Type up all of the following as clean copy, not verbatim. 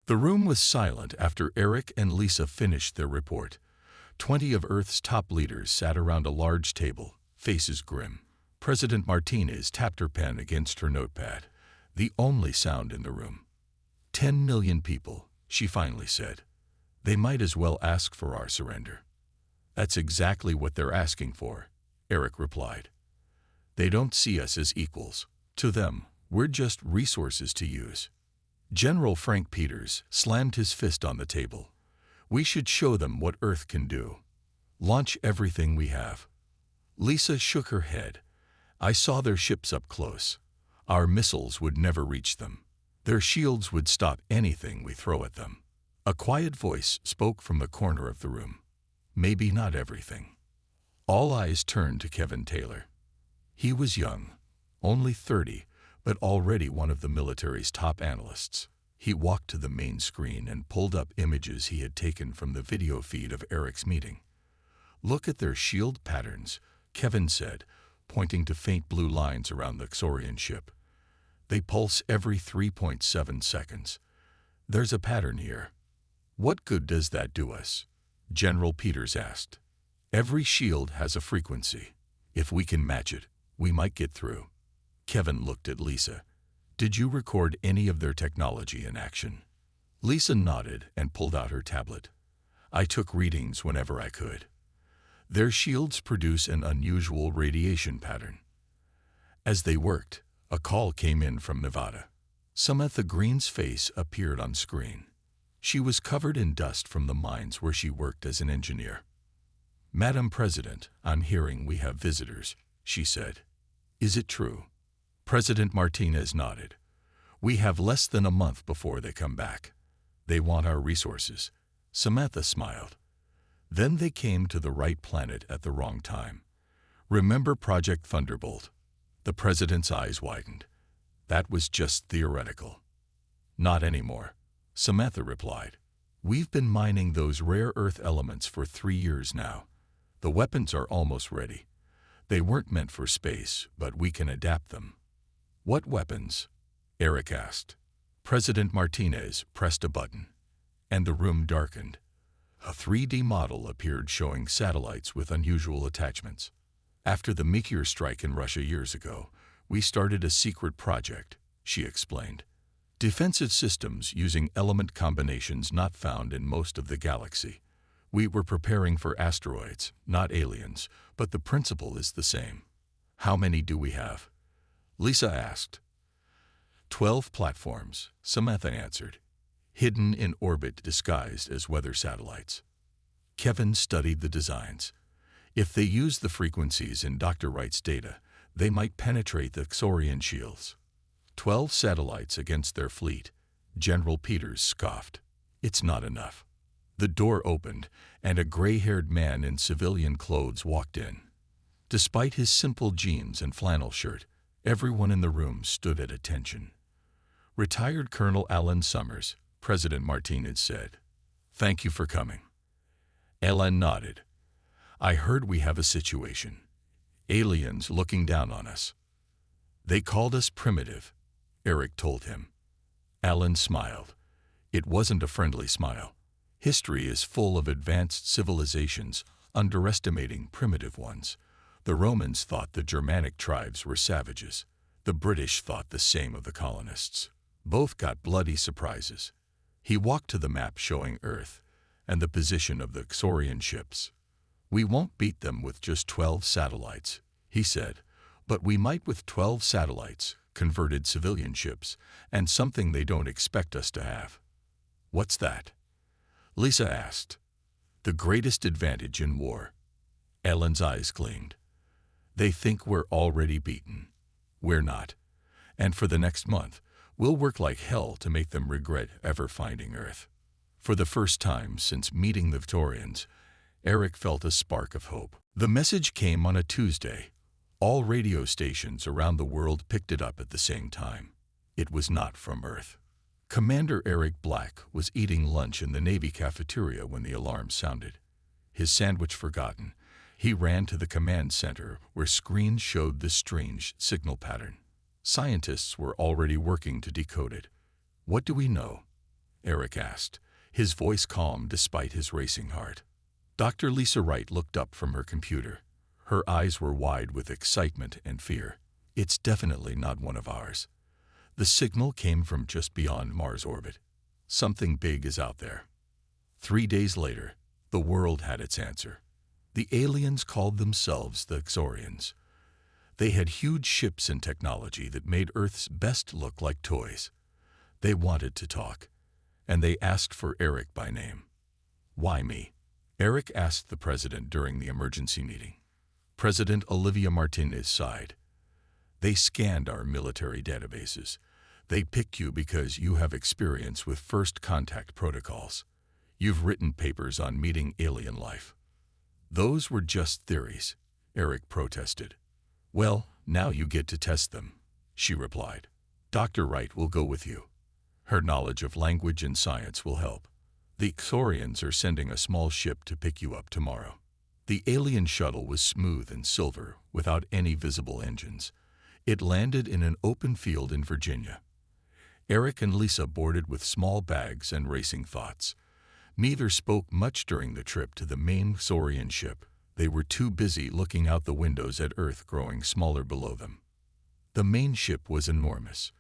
The room was silent after Eric and Lisa finished their report. 20 of Earth's top leaders sat around a large table, faces grim. President Martinez tapped her pen against her notepad, the only sound in the room. 10 million people, she finally said. They might as well ask for our surrender. That's exactly what they're asking for, Eric replied. They don't see us as equals. To them, we're just resources to use. General Frank Peters slammed his fist on the table. We should show them what Earth can do. Launch everything we have. Lisa shook her head. I saw their ships up close. Our missiles would never reach them. Their shields would stop anything we throw at them. A quiet voice spoke from the corner of the room. Maybe not everything. All eyes turned to Kevin Taylor. He was young, only 30, but already one of the military's top analysts. He walked to the main screen and pulled up images he had taken from the video feed of Eric's meeting. Look at their shield patterns, Kevin said, pointing to faint blue lines around the Xorian ship. They pulse every 3.7 seconds. There's a pattern here. What good does that do us? General Peters asked. Every shield has a frequency. If we can match it, we might get through. Kevin looked at Lisa. Did you record any of their technology in action? Lisa nodded and pulled out her tablet. I took readings whenever I could. Their shields produce an unusual radiation pattern. As they worked, a call came in from Nevada. Samantha Green's face appeared on screen. She was covered in dust from the mines where she worked as an engineer. Madam President, I'm hearing we have visitors, she said. Is it true? President Martinez nodded. We have less than a month before they come back. They want our resources. Samantha smiled. Then they came to the right planet at the wrong time. Remember Project Thunderbolt? The president's eyes widened. That was just theoretical. Not anymore, Samantha replied. We've been mining those rare earth elements for 3 years now. The weapons are almost ready. They weren't meant for space, but we can adapt them. What weapons? Eric asked. President Martinez pressed a button, and the room darkened. A 3D model appeared showing satellites with unusual attachments. After the meteor strike in Russia years ago, we started a secret project, she explained. Defensive systems using element combinations not found in most of the galaxy. We were preparing for asteroids, not aliens, but the principle is the same. How many do we have? Lisa asked. 12 platforms, Samantha answered, hidden in orbit disguised as weather satellites. Kevin studied the designs. If they use the frequencies in Dr. Wright's data, they might penetrate the Xorian shields. 12 satellites against their fleet, General Peters scoffed. It's not enough. The door opened, and a gray-haired man in civilian clothes walked in. Despite his simple jeans and flannel shirt, everyone in the room stood at attention. Retired Colonel Alan Summers, President Martinez said. Thank you for coming. Alan nodded. I heard we have a situation. Aliens looking down on us. They called us primitive, Eric told him. Alan smiled. It wasn't a friendly smile. History is full of advanced civilizations underestimating primitive ones. The Romans thought the Germanic tribes were savages. The British thought the same of the colonists. Both got bloody surprises. He walked to the map showing Earth and the position of the Xorian ships. We won't beat them with just 12 satellites, he said, but we might with 12 satellites, converted civilian ships, and something they don't expect us to have. What's that? Lisa asked. The greatest advantage in war. Ellen's eyes gleamed. They think we're already beaten. We're not. And for the next month, we'll work like hell to make them regret ever finding Earth. For the first time since meeting the Victorians, Eric felt a spark of hope. The message came on a Tuesday. All radio stations around the world picked it up at the same time. It was not from Earth. Commander Eric Black was eating lunch in the Navy cafeteria when the alarm sounded. His sandwich forgotten, he ran to the command center where screens showed the strange signal pattern. Scientists were already working to decode it. What do we know? Eric asked, his voice calm despite his racing heart. Dr. Lisa Wright looked up from her computer. Her eyes were wide with excitement and fear. It's definitely not one of ours. The signal came from just beyond Mars' orbit. Something big is out there. 3 days later, the world had its answer. The aliens called themselves the Xorians. They had huge ships and technology that made Earth's best look like toys. They wanted to talk, and they asked for Eric by name. Why me? Eric asked the president during the emergency meeting. President Olivia Martinez sighed. They scanned our military databases. They picked you because you have experience with first contact protocols. You've written papers on meeting alien life. Those were just theories, Eric protested. Well, now you get to test them, she replied. Dr. Wright will go with you. Her knowledge of language and science will help. The Xorians are sending a small ship to pick you up tomorrow. The alien shuttle was smooth and silver, without any visible engines. It landed in an open field in Virginia. Eric and Lisa boarded with small bags and racing thoughts. Neither spoke much during the trip to the main Xorian ship. They were too busy looking out the windows at Earth growing smaller below them. The main ship was enormous.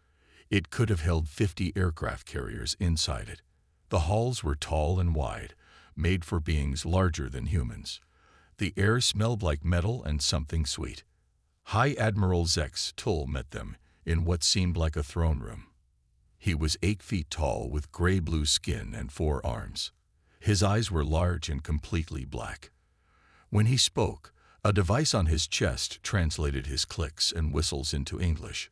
It could have held 50 aircraft carriers inside it. The halls were tall and wide, made for beings larger than humans. The air smelled like metal and something sweet. High Admiral Zex Tull met them in what seemed like a throne room. He was 8 feet tall with gray-blue skin and 4 arms. His eyes were large and completely black. When he spoke, a device on his chest translated his clicks and whistles into English.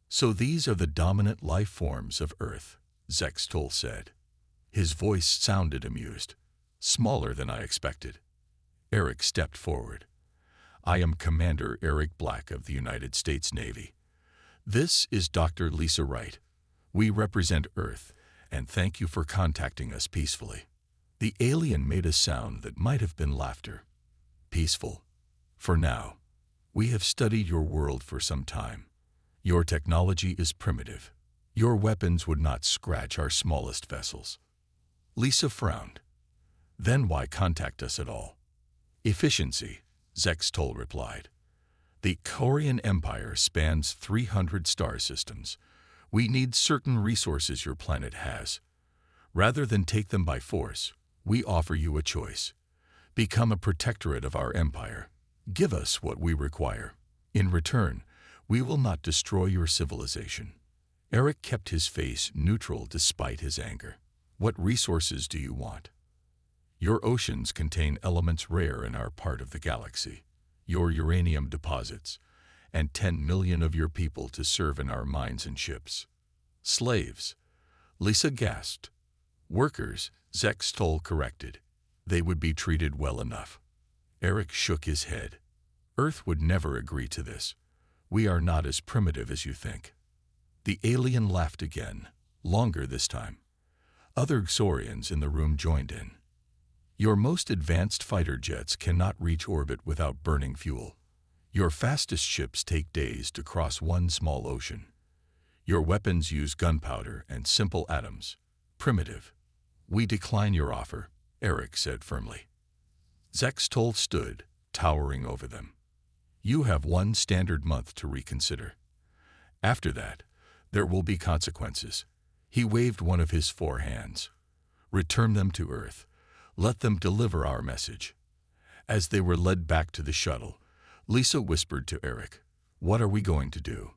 So these are the dominant life forms of Earth, Zex Tull said. His voice sounded amused, smaller than I expected. Eric stepped forward. I am Commander Eric Black of the United States Navy. This is Dr. Lisa Wright. We represent Earth, and thank you for contacting us peacefully. The alien made a sound that might have been laughter. Peaceful. For now. We have studied your world for some time. Your technology is primitive. Your weapons would not scratch our smallest vessels. Lisa frowned. Then why contact us at all? Efficiency, Zex Tull replied. The Korean Empire spans 300 star systems. We need certain resources your planet has. Rather than take them by force, we offer you a choice. Become a protectorate of our empire. Give us what we require. In return, we will not destroy your civilization. Eric kept his face neutral despite his anger. What resources do you want? Your oceans contain elements rare in our part of the galaxy, your uranium deposits, and 10 million of your people to serve in our mines and ships. Slaves, Lisa gasped. Workers, Zex Tull corrected. They would be treated well enough. Eric shook his head. Earth would never agree to this. We are not as primitive as you think. The alien laughed again, longer this time. Other Xorians in the room joined in. Your most advanced fighter jets cannot reach orbit without burning fuel. Your fastest ships take days to cross one small ocean. Your weapons use gunpowder and simple atoms. Primitive. We decline your offer, Eric said firmly. Zex Tull stood, towering over them. You have 1 standard month to reconsider. After that, there will be consequences. He waved one of his 4 hands. Return them to Earth. Let them deliver our message. As they were led back to the shuttle, Lisa whispered to Eric, What are we going to do?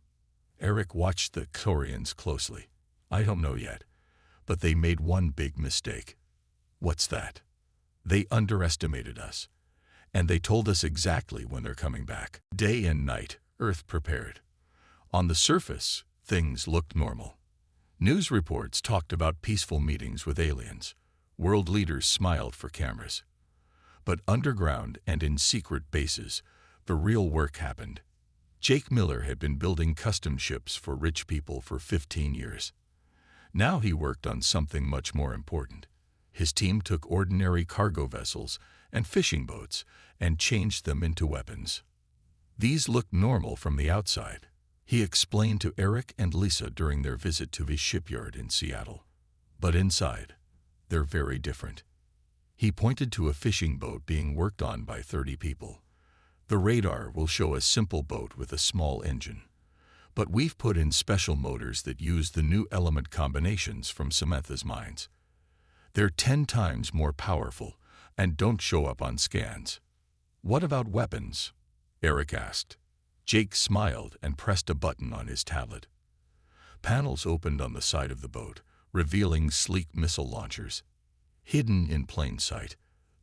Eric watched the Xorians closely. I don't know yet, but they made one big mistake. What's that? They underestimated us, and they told us exactly when they're coming back. Day and night, Earth prepared. On the surface, things looked normal. News reports talked about peaceful meetings with aliens. World leaders smiled for cameras. But underground and in secret bases, the real work happened. Jake Miller had been building custom ships for rich people for 15 years. Now he worked on something much more important. His team took ordinary cargo vessels and fishing boats and changed them into weapons. These looked normal from the outside, he explained to Eric and Lisa during their visit to his shipyard in Seattle. But inside, they're very different. He pointed to a fishing boat being worked on by 30 people. The radar will show a simple boat with a small engine. But we've put in special motors that use the new element combinations from Samantha's mines. They're 10 times more powerful and don't show up on scans. What about weapons? Eric asked. Jake smiled and pressed a button on his tablet. Panels opened on the side of the boat, revealing sleek missile launchers. Hidden in plain sight,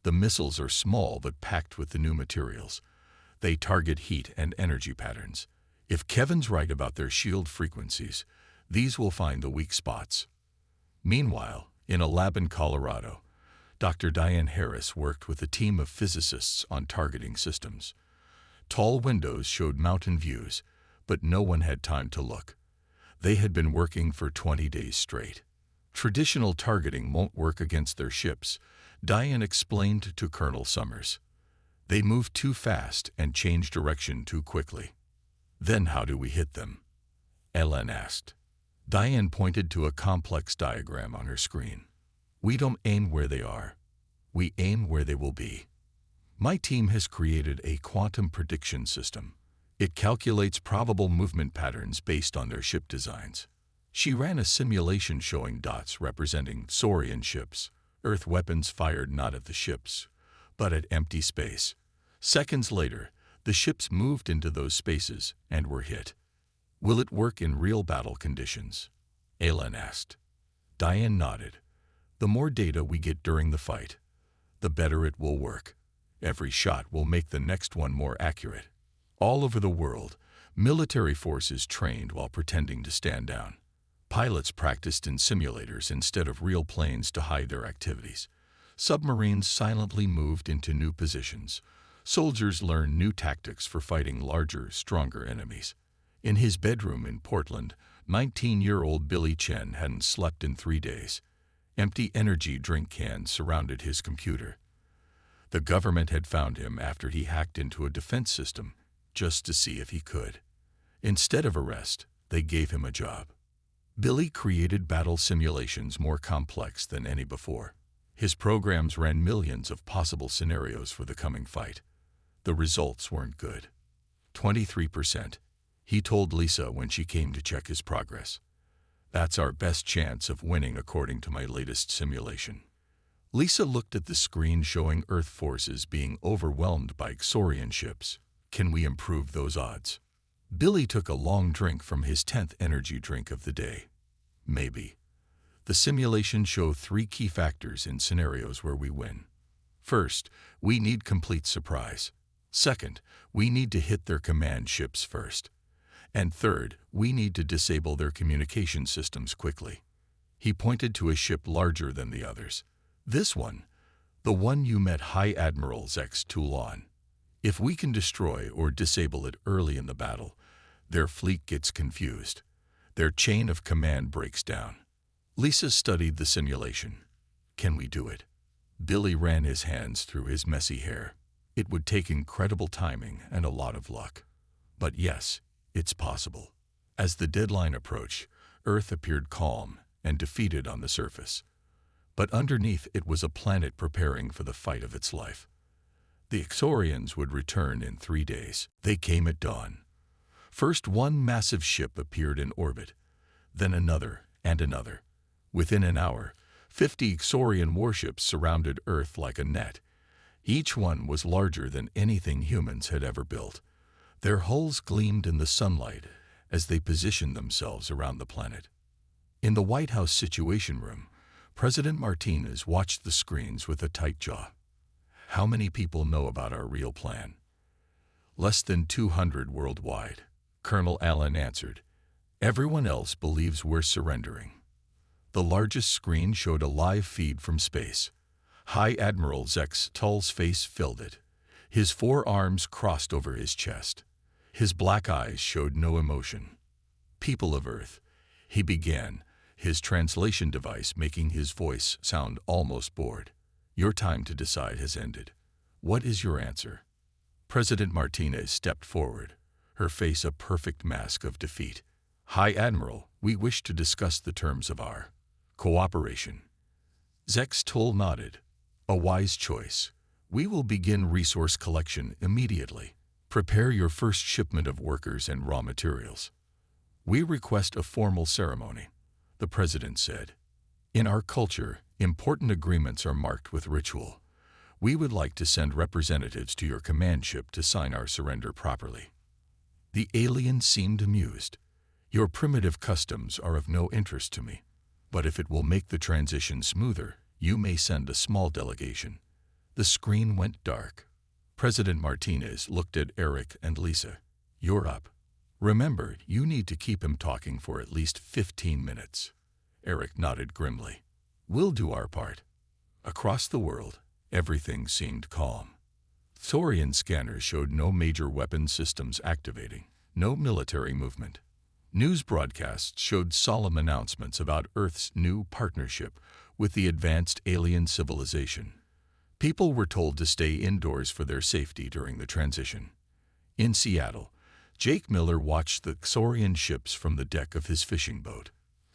the missiles are small but packed with the new materials. They target heat and energy patterns. If Kevin's right about their shield frequencies, these will find the weak spots. Meanwhile, in a lab in Colorado, Dr. Diane Harris worked with a team of physicists on targeting systems. Tall windows showed mountain views, but no one had time to look. They had been working for 20 days straight. Traditional targeting won't work against their ships, Diane explained to Colonel Summers. They move too fast and change direction too quickly. Then how do we hit them? Ellen asked. Diane pointed to a complex diagram on her screen. We don't aim where they are. We aim where they will be. My team has created a quantum prediction system. It calculates probable movement patterns based on their ship designs. She ran a simulation showing dots representing Saurian ships, Earth weapons fired not at the ships, but at empty space. Seconds later, the ships moved into those spaces and were hit. Will it work in real battle conditions? Alan asked. Diane nodded. The more data we get during the fight, the better it will work. Every shot will make the next one more accurate. All over the world, military forces trained while pretending to stand down. Pilots practiced in simulators instead of real planes to hide their activities. Submarines silently moved into new positions. Soldiers learned new tactics for fighting larger, stronger enemies. In his bedroom in Portland, 19-year-old Billy Chen hadn't slept in 3 days. Empty energy drink cans surrounded his computer. The government had found him after he hacked into a defense system just to see if he could. Instead of arrest, they gave him a job. Billy created battle simulations more complex than any before. His programs ran millions of possible scenarios for the coming fight. The results weren't good. 23%, he told Lisa when she came to check his progress. That's our best chance of winning according to my latest simulation. Lisa looked at the screen showing Earth forces being overwhelmed by Saurian ships. Can we improve those odds? Billy took a long drink from his 10th energy drink of the day. Maybe. The simulation showed 3 key factors in scenarios where we win. First, we need complete surprise. Second, we need to hit their command ships first. And third, we need to disable their communication systems quickly. He pointed to a ship larger than the others. This one, the one you met High Admiral Zex Toulon. If we can destroy or disable it early in the battle, their fleet gets confused. Their chain of command breaks down. Lisa studied the simulation. Can we do it? Billy ran his hands through his messy hair. It would take incredible timing and a lot of luck. But yes, it's possible. As the deadline approached, Earth appeared calm and defeated on the surface. But underneath it was a planet preparing for the fight of its life. The Ixorians would return in 3 days. They came at dawn. First, one massive ship appeared in orbit, then another and another. Within an hour, 50 Ixorian warships surrounded Earth like a net. Each one was larger than anything humans had ever built. Their hulls gleamed in the sunlight as they positioned themselves around the planet. In the White House Situation Room, President Martinez watched the screens with a tight jaw. How many people know about our real plan? Less than 200 worldwide, Colonel Allen answered. Everyone else believes we're surrendering. The largest screen showed a live feed from space. High Admiral Zex Tull's face filled it. His 4 arms crossed over his chest. His black eyes showed no emotion. People of Earth, he began, his translation device making his voice sound almost bored. Your time to decide has ended. What is your answer? President Martinez stepped forward, her face a perfect mask of defeat. High Admiral, we wish to discuss the terms of our Cooperation. Zextol nodded. A wise choice. We will begin resource collection immediately. Prepare your first shipment of workers and raw materials. We request a formal ceremony, the president said. In our culture, important agreements are marked with ritual. We would like to send representatives to your command ship to sign our surrender properly. The alien seemed amused. Your primitive customs are of no interest to me, but if it will make the transition smoother, you may send a small delegation. The screen went dark. President Martinez looked at Eric and Lisa. You're up. Remember, you need to keep him talking for at least 15 minutes. Eric nodded grimly. We'll do our part. Across the world, everything seemed calm. Thorian scanners showed no major weapon systems activating, no military movement. News broadcasts showed solemn announcements about Earth's new partnership with the advanced alien civilization. People were told to stay indoors for their safety during the transition. In Seattle, Jake Miller watched the Xorian ships from the deck of his fishing boat.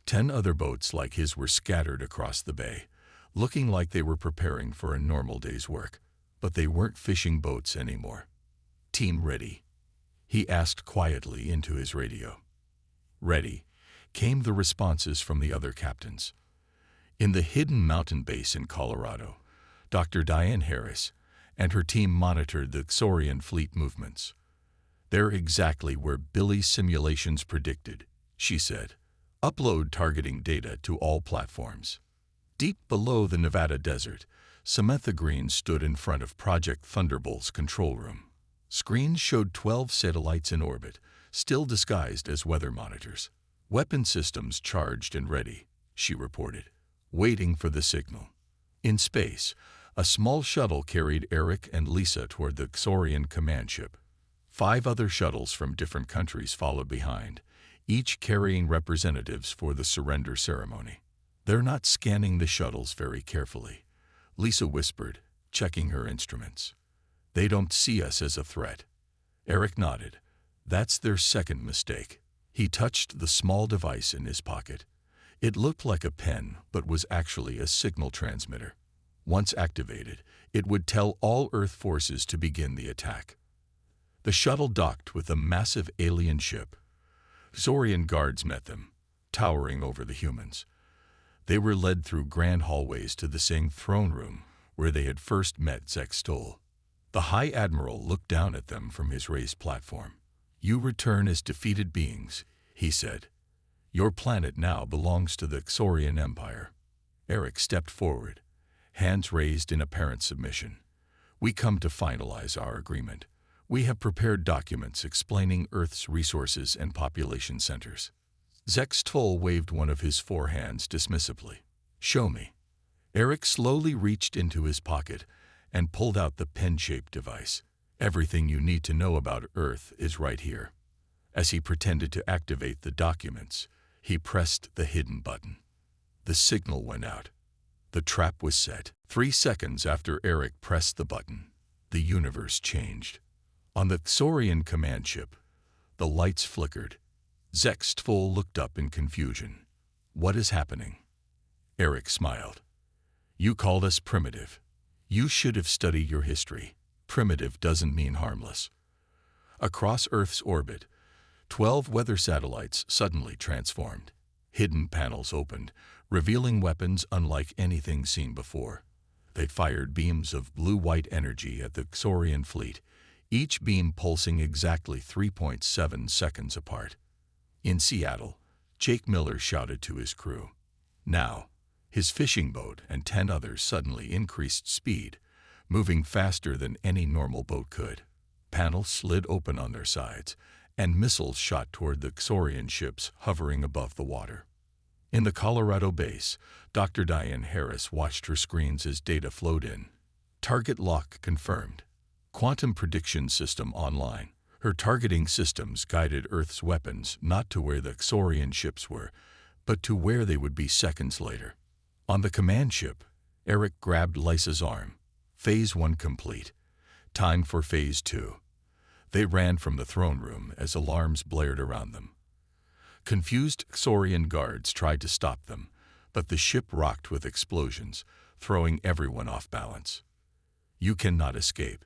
10 other boats like his were scattered across the bay, looking like they were preparing for a normal day's work. But they weren't fishing boats anymore. Team ready? He asked quietly into his radio. Ready, came the responses from the other captains. In the hidden mountain base in Colorado, Dr. Diane Harris and her team monitored the Xorian fleet movements. They're exactly where Billy's simulations predicted, she said. Upload targeting data to all platforms. Deep below the Nevada desert, Samantha Green stood in front of Project Thunderbolt's control room. Screens showed 12 satellites in orbit, still disguised as weather monitors. Weapon systems charged and ready, she reported, waiting for the signal. In space, a small shuttle carried Eric and Lisa toward the Xorian command ship. 5 other shuttles from different countries followed behind, each carrying representatives for the surrender ceremony. They're not scanning the shuttles very carefully, Lisa whispered, checking her instruments. They don't see us as a threat. Eric nodded. That's their second mistake. He touched the small device in his pocket. It looked like a pen, but was actually a signal transmitter. Once activated, it would tell all Earth forces to begin the attack. The shuttle docked with a massive alien ship. Xorian guards met them, towering over the humans. They were led through grand hallways to the same throne room where they had first met Zextol. The High Admiral looked down at them from his raised platform. You return as defeated beings, he said. Your planet now belongs to the Xorian Empire. Eric stepped forward, hands raised in apparent submission. We come to finalize our agreement. We have prepared documents explaining Earth's resources and population centers. Zextol waved one of his 4 hands dismissively. Show me. Eric slowly reached into his pocket and pulled out the pen-shaped device. Everything you need to know about Earth is right here. As he pretended to activate the documents, he pressed the hidden button. The signal went out. The trap was set. 3 seconds after Eric pressed the button, the universe changed. On the Xorian command ship, the lights flickered. Zextol looked up in confusion. What is happening? Eric smiled. You called us primitive. You should have studied your history. Primitive doesn't mean harmless. Across Earth's orbit, 12 weather satellites suddenly transformed. Hidden panels opened, revealing weapons unlike anything seen before. They fired beams of blue-white energy at the Xorian fleet, each beam pulsing exactly 3.7 seconds apart. In Seattle, Jake Miller shouted to his crew. Now, his fishing boat and 10 others suddenly increased speed, moving faster than any normal boat could. Panels slid open on their sides, and missiles shot toward the Xorian ships hovering above the water. In the Colorado base, Dr. Diane Harris watched her screens as data flowed in. Target lock confirmed. Quantum prediction system online. Her targeting systems guided Earth's weapons not to where the Xorian ships were, but to where they would be seconds later. On the command ship, Eric grabbed Lisa's arm. Phase 1 complete. Time for Phase 2. They ran from the throne room as alarms blared around them. Confused Xorian guards tried to stop them, but the ship rocked with explosions, throwing everyone off balance. "You cannot escape,"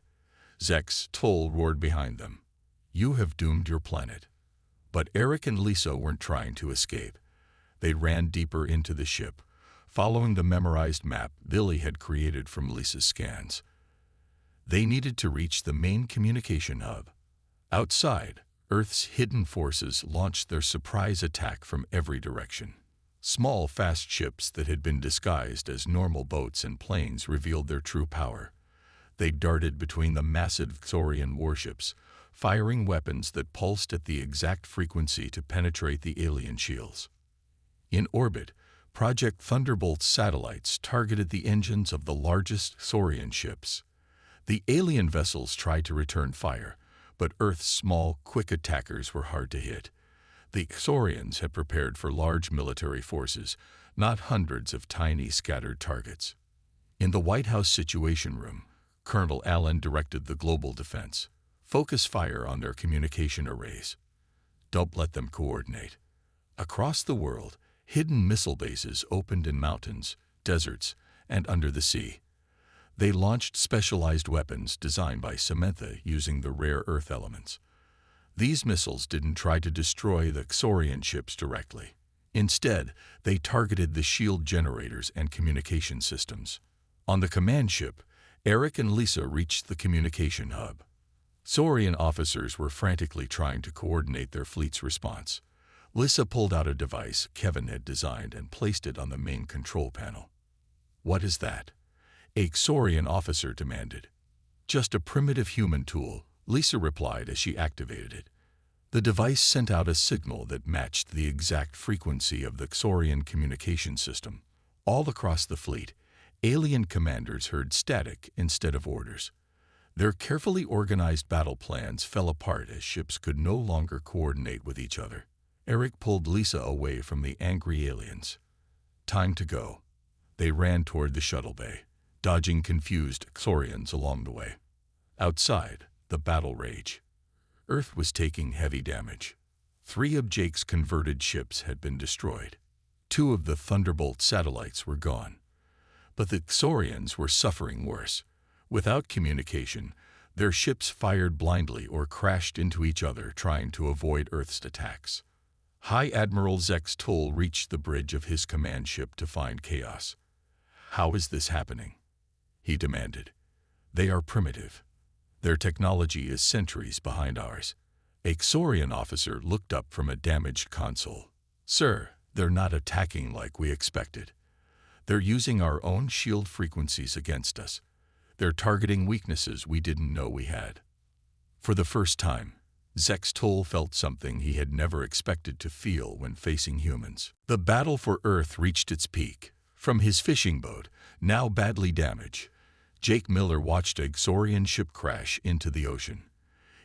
Zex Toll roared behind them. "You have doomed your planet." But Eric and Lisa weren't trying to escape. They ran deeper into the ship, following the memorized map Billy had created from Lisa's scans. They needed to reach the main communication hub. Outside, Earth's hidden forces launched their surprise attack from every direction. Small, fast ships that had been disguised as normal boats and planes revealed their true power. They darted between the massive Xorian warships, firing weapons that pulsed at the exact frequency to penetrate the alien shields. In orbit, Project Thunderbolt's satellites targeted the engines of the largest Xorian ships. The alien vessels tried to return fire, but Earth's small, quick attackers were hard to hit. The Xorians had prepared for large military forces, not hundreds of tiny, scattered targets. In the White House Situation Room, Colonel Allen directed the global defense. "Focus fire on their communication arrays. Don't let them coordinate." Across the world, hidden missile bases opened in mountains, deserts, and under the sea. They launched specialized weapons designed by Samantha using the rare Earth elements. These missiles didn't try to destroy the Xorian ships directly. Instead, they targeted the shield generators and communication systems. On the command ship, Eric and Lisa reached the communication hub. Xorian officers were frantically trying to coordinate their fleet's response. Lisa pulled out a device Kevin had designed and placed it on the main control panel. "What is that?" a Xorian officer demanded. "Just a primitive human tool," Lisa replied as she activated it. The device sent out a signal that matched the exact frequency of the Xorian communication system. All across the fleet, alien commanders heard static instead of orders. Their carefully organized battle plans fell apart as ships could no longer coordinate with each other. Eric pulled Lisa away from the angry aliens. "Time to go." They ran toward the shuttle bay, dodging confused Xorians along the way. Outside, the battle raged. Earth was taking heavy damage. 3 of Jake's converted ships had been destroyed. 2 of the Thunderbolt satellites were gone. But the Xorians were suffering worse. Without communication, their ships fired blindly or crashed into each other trying to avoid Earth's attacks. High Admiral Zex Toll reached the bridge of his command ship to find chaos. "How is this happening?" he demanded. "They are primitive. Their technology is centuries behind ours." A Xorian officer looked up from a damaged console. "Sir, they're not attacking like we expected. They're using our own shield frequencies against us. They're targeting weaknesses we didn't know we had." For the first time, Zex Toll felt something he had never expected to feel when facing humans. The battle for Earth reached its peak. From his fishing boat, now badly damaged, Jake Miller watched a Xorian ship crash into the ocean.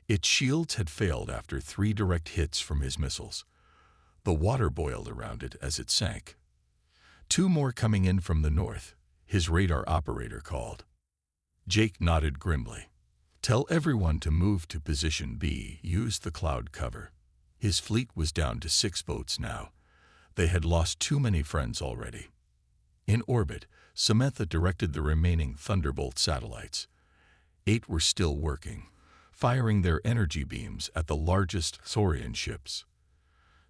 Its shields had failed after 3 direct hits from his missiles. The water boiled around it as it sank. 2 more coming in from the north, his radar operator called. Jake nodded grimly. "Tell everyone to move to position B, use the cloud cover." His fleet was down to 6 boats now. They had lost too many friends already. In orbit, Samantha directed the remaining Thunderbolt satellites. 8 were still working, firing their energy beams at the largest Xorian ships.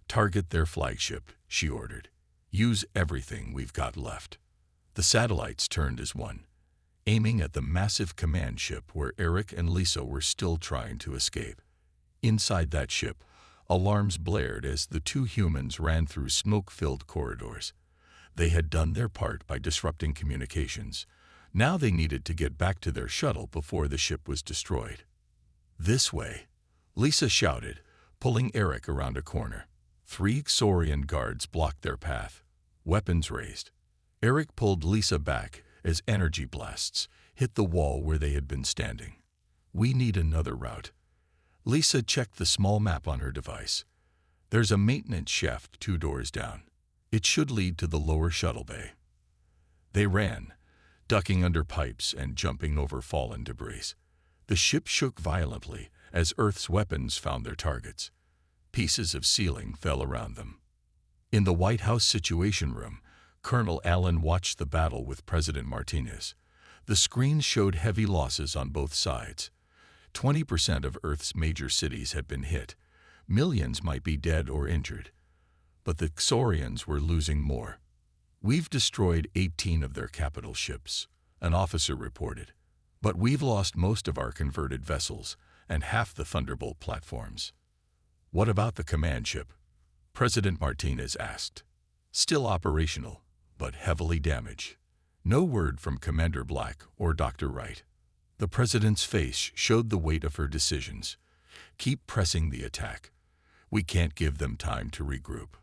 "Target their flagship," she ordered. "Use everything we've got left." The satellites turned as one, aiming at the massive command ship where Eric and Lisa were still trying to escape. Inside that ship, alarms blared as the 2 humans ran through smoke-filled corridors. They had done their part by disrupting communications. Now they needed to get back to their shuttle before the ship was destroyed. "This way," Lisa shouted, pulling Eric around a corner. 3 Xorian guards blocked their path, weapons raised. Eric pulled Lisa back as energy blasts hit the wall where they had been standing. "We need another route." Lisa checked the small map on her device. "There's a maintenance shaft 2 doors down. It should lead to the lower shuttle bay." They ran, ducking under pipes and jumping over fallen debris. The ship shook violently as Earth's weapons found their targets. Pieces of ceiling fell around them. In the White House Situation Room, Colonel Allen watched the battle with President Martinez. The screen showed heavy losses on both sides. 20% of Earth's major cities had been hit. Millions might be dead or injured. But the Xorians were losing more. "We've destroyed 18 of their capital ships," an officer reported. "But we've lost most of our converted vessels and half the Thunderbolt platforms." "What about the command ship?" President Martinez asked. "Still operational, but heavily damaged." No word from Commander Black or Dr. Wright. The president's face showed the weight of her decisions. "Keep pressing the attack. We can't give them time to regroup."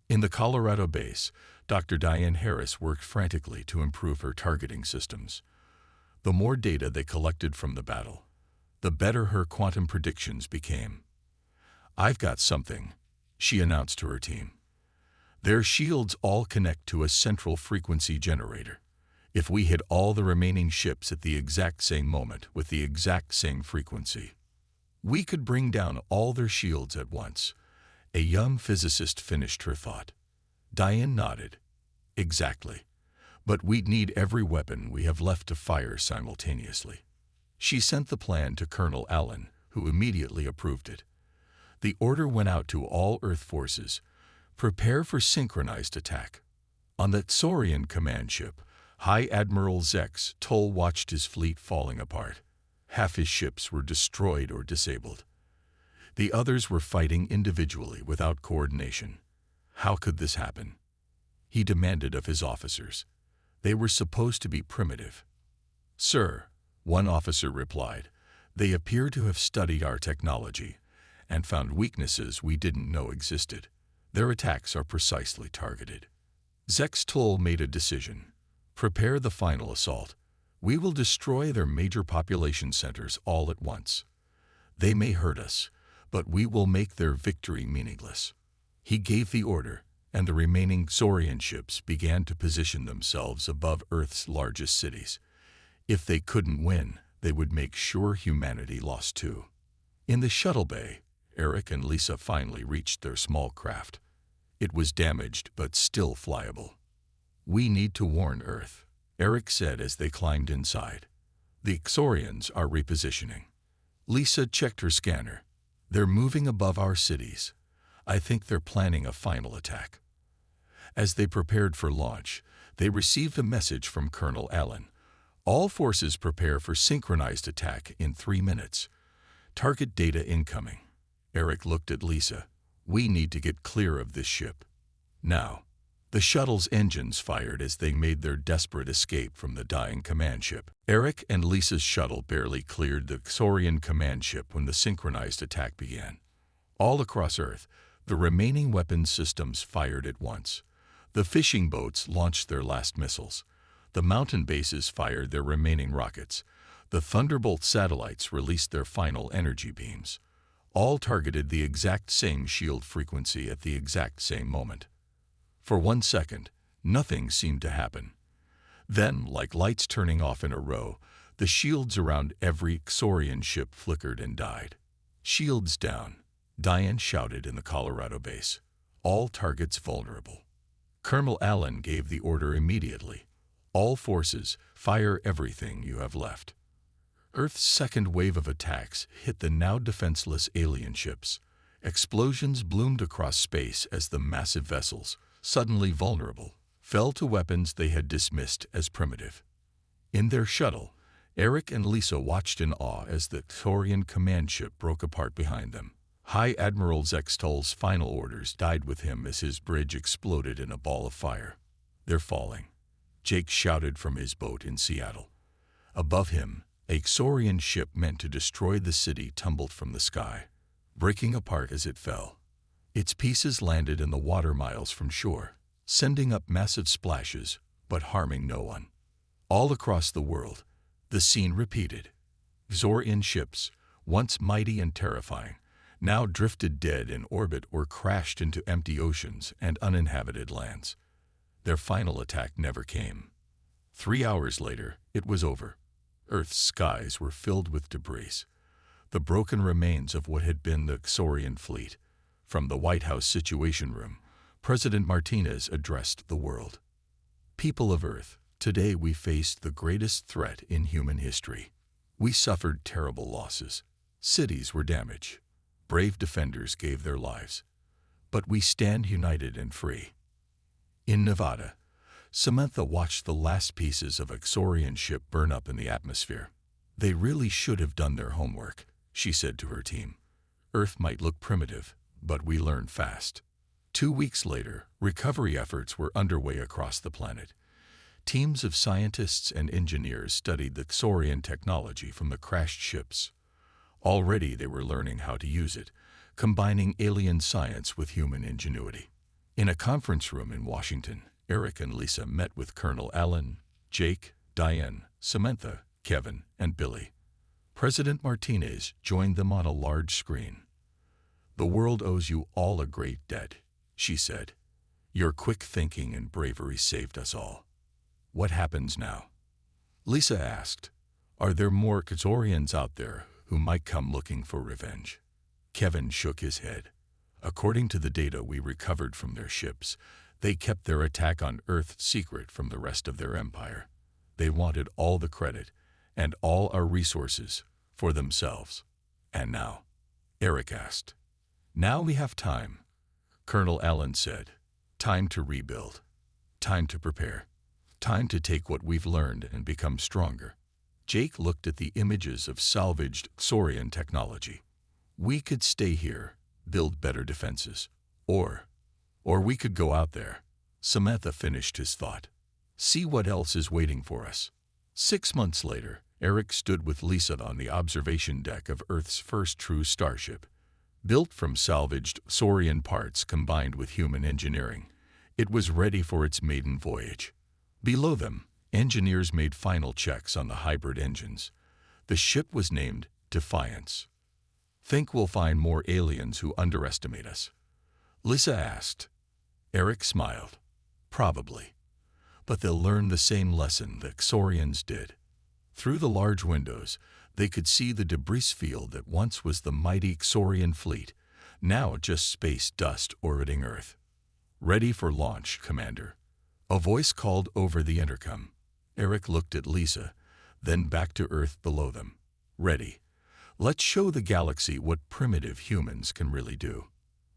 In the Colorado base, Dr. Diane Harris worked frantically to improve her targeting systems. The more data they collected from the battle, the better her quantum predictions became. "I've got something," she announced to her team. "Their shields all connect to a central frequency generator. If we hit all the remaining ships at the exact same moment with the exact same frequency, we could bring down all their shields at once." A young physicist finished her thought. Diane nodded. "Exactly. But we'd need every weapon we have left to fire simultaneously." She sent the plan to Colonel Allen, who immediately approved it. The order went out to all Earth forces: prepare for synchronized attack. On the Xorian command ship, High Admiral Zex Toll watched his fleet falling apart. Half his ships were destroyed or disabled. The others were fighting individually without coordination. How could this happen? He demanded of his officers. They were supposed to be primitive. "Sir," one officer replied, "they appear to have studied our technology and found weaknesses we didn't know existed. Their attacks are precisely targeted." Zex Toll made a decision. "Prepare the final assault. We will destroy their major population centers all at once. They may hurt us, but we will make their victory meaningless." He gave the order, and the remaining Xorian ships began to position themselves above Earth's largest cities. If they couldn't win, they would make sure humanity lost too. In the shuttle bay, Eric and Lisa finally reached their small craft. It was damaged but still flyable. "We need to warn Earth," Eric said as they climbed inside. "The Xorians are repositioning." Lisa checked her scanner. "They're moving above our cities. I think they're planning a final attack." As they prepared for launch, they received a message from Colonel Allen. "All forces prepare for synchronized attack in 3 minutes. Target data incoming." Eric looked at Lisa. "We need to get clear of this ship. Now." The shuttle's engines fired as they made their desperate escape from the dying command ship. Eric and Lisa's shuttle barely cleared the Xorian command ship when the synchronized attack began. All across Earth, the remaining weapons systems fired at once. The fishing boats launched their last missiles. The mountain bases fired their remaining rockets. The Thunderbolt satellites released their final energy beams. All targeted the exact same shield frequency at the exact same moment. For 1 second, nothing seemed to happen. Then, like lights turning off in a row, the shields around every Xorian ship flickered and died. "Shields down," Diane shouted in the Colorado base. "All targets vulnerable." Colonel Allen gave the order immediately. "All forces, fire everything you have left." Earth's second wave of attacks hit the now defenseless alien ships. Explosions bloomed across space as the massive vessels, suddenly vulnerable, fell to weapons they had dismissed as primitive. In their shuttle, Eric and Lisa watched in awe as the Xorian command ship broke apart behind them. High Admiral Zex Toll's final orders died with him as his bridge exploded in a ball of fire. "They're falling," Jake shouted from his boat in Seattle. Above him, a Xorian ship meant to destroy the city tumbled from the sky, breaking apart as it fell. Its pieces landed in the water miles from shore, sending up massive splashes, but harming no one. All across the world, the scene repeated. Xorian ships, once mighty and terrifying, now drifted dead in orbit or crashed into empty oceans and uninhabited lands. Their final attack never came. 3 hours later, it was over. Earth's skies were filled with debris, the broken remains of what had been the Xorian fleet. From the White House Situation Room, President Martinez addressed the world. People of Earth, today we faced the greatest threat in human history. We suffered terrible losses. Cities were damaged. Brave defenders gave their lives. But we stand united and free. In Nevada, Samantha watched the last pieces of a Xorian ship burn up in the atmosphere. They really should have done their homework, she said to her team. Earth might look primitive, but we learn fast. 2 weeks later, recovery efforts were underway across the planet. Teams of scientists and engineers studied the Xorian technology from the crashed ships. Already they were learning how to use it, combining alien science with human ingenuity. In a conference room in Washington, Eric and Lisa met with Colonel Alan, Jake, Diane, Samantha, Kevin, and Billy. President Martinez joined them on a large screen. "The world owes you all a great debt," she said. "Your quick thinking and bravery saved us all." "What happens now?" Lisa asked. "Are there more Xorians out there who might come looking for revenge?" Kevin shook his head. "According to the data we recovered from their ships, they kept their attack on Earth secret from the rest of their empire. They wanted all the credit and all our resources for themselves." "And now?" Eric asked. "Now we have time," Colonel Allen said. "Time to rebuild. Time to prepare. Time to take what we've learned and become stronger." Jake looked at the images of salvaged Xorian technology. "We could stay here, build better defenses. Or we could go out there." Samantha finished his thought. "See what else is waiting for us." 6 months later, Eric stood with Lisa on the observation deck of Earth's first true starship. Built from salvaged Xorian parts combined with human engineering, it was ready for its maiden voyage. Below them, engineers made final checks on the hybrid engines. The ship was named Defiance. "Think we'll find more aliens who underestimate us?" Lisa asked. Eric smiled. "Probably. But they'll learn the same lesson the Xorians did." Through the large windows, they could see the debris field that once was the mighty Xorian fleet, now just space dust orbiting Earth. "Ready for launch, Commander." A voice called over the intercom. Eric looked at Lisa, then back to Earth below them. "Ready. Let's show the galaxy what primitive humans can really do."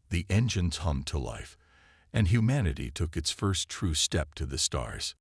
The engines hummed to life, and humanity took its first true step to the stars.